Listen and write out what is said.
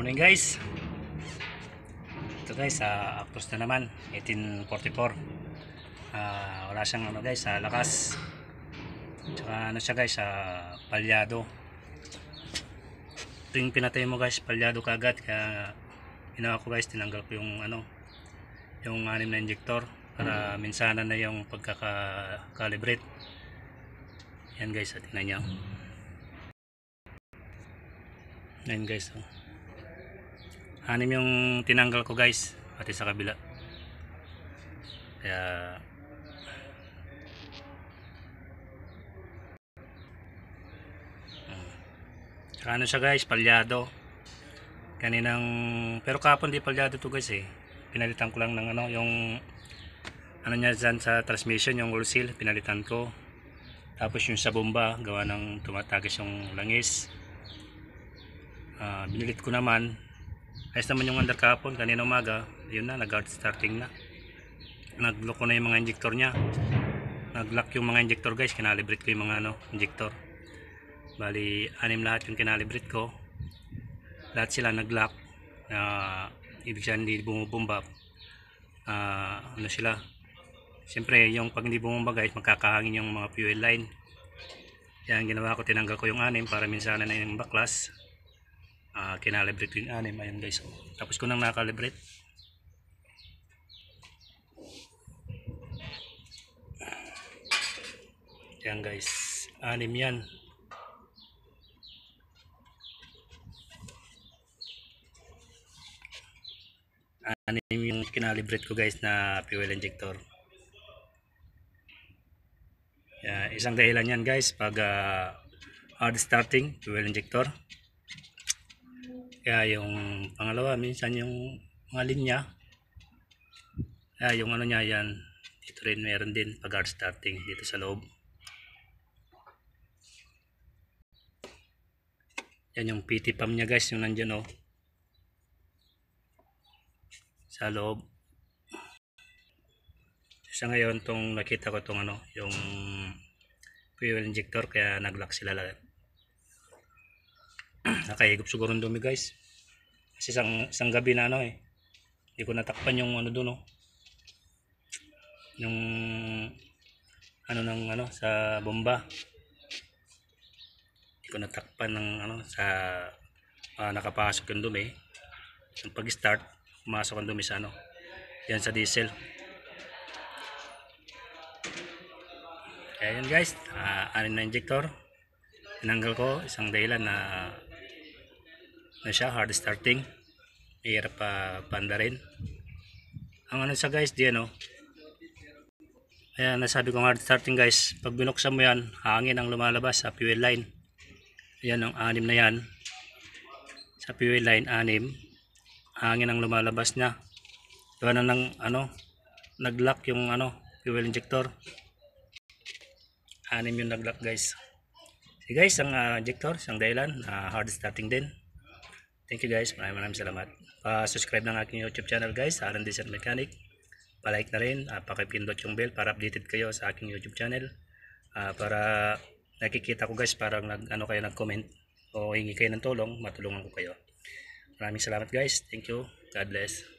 Morning guys. Ito guys, Actros na naman 1844. Wala siyang ano guys, lakas. Tsaka ano siya guys, palyado. Ito yung pinatay mo guys, palyado kagad. Kaya ginawa ko guys, tinanggal ko yung ano, yung 6 na injector para minsanan na yung pagkaka-calibrate. Yan guys, tingnan niyo. Yan guys, 6 yung tinanggal ko guys, pati sa kabila. Kaya saka ano siya guys, palyado. Kaninang, pero kapon di palyado to guys Pinalitan ko lang ng ano, yung ano niya dyan sa transmission, yung oil seal, pinalitan ko. Tapos yung sa bomba, gawa ng tumatagis yung langis. Binilit ko naman. Ayos naman yung under kapon, kanina umaga, yun na, nag-hard starting na. Nag-lock ko na yung mga injector nya. Nag-lock yung mga injector guys, kinalibrate ko yung mga ano, injector. Bali, 6 lahat yung kinalibrate ko. Lahat sila nag-lock. Ibig sabihin hindi bumubomba. Ano sila? Siyempre, yung pag hindi bumomba guys, magkakahangin yung mga fuel line. Yan, ginawa ko, tinanggal ko yung 6 para minsanan na yung baklas. Kinalibrate ko yung 6. Ayun guys. Tapos ko nang nakalibrate. Yan guys. 6 yan. Yung kinalibrate ko guys na fuel injector. Isang dahilan yan guys pag hard starting fuel injector. Kaya yung pangalawa, minsan yung mga linya, yung ano nya yan, dito rin meron din pag hard starting dito sa loob. Yan yung PT pump nya guys, yung nandyan sa loob. Sa ngayon, tong nakita ko tong ano, yung fuel injector, kaya nag-lock sila lahat. Nakahigop siguro ng dumi guys. Kasi isang gabi na ano hindi ko natakpan yung ano doon yung ano ng ano sa bomba. Hindi ko natakpan ng ano sa nakapasok yung dumi. Yung pag-start, pumasok ang dumi sa ano. Yan sa diesel. Kaya yun guys, 6 na injector. Tinanggal ko, isang dahilan na siya hard starting, mahirap pa panda rin ang ano sa guys di ano. Ayan, nasabi kong hard starting guys, pag binuksan mo yan, hangin ang lumalabas sa fuel line. Ayan, ang 6 na yan sa fuel line, 6 hangin ang lumalabas nya. Gawa na ng ano, nag-lock yung ano, fuel injector. 6 yung nag-lock guys. So guys, ang injector, isang dahilan hard starting din. Thank you guys, maraming salamat. Pa-subscribe ng aking YouTube channel guys, Aaron Diesel Mechanic. Pa-like na rin, pakipindot yung bell para updated kayo sa aking YouTube channel. Para nakikita ko guys, parang nag-comment o hingi kayo ng tulong, matulungan ko kayo. Maraming salamat guys, thank you, God bless.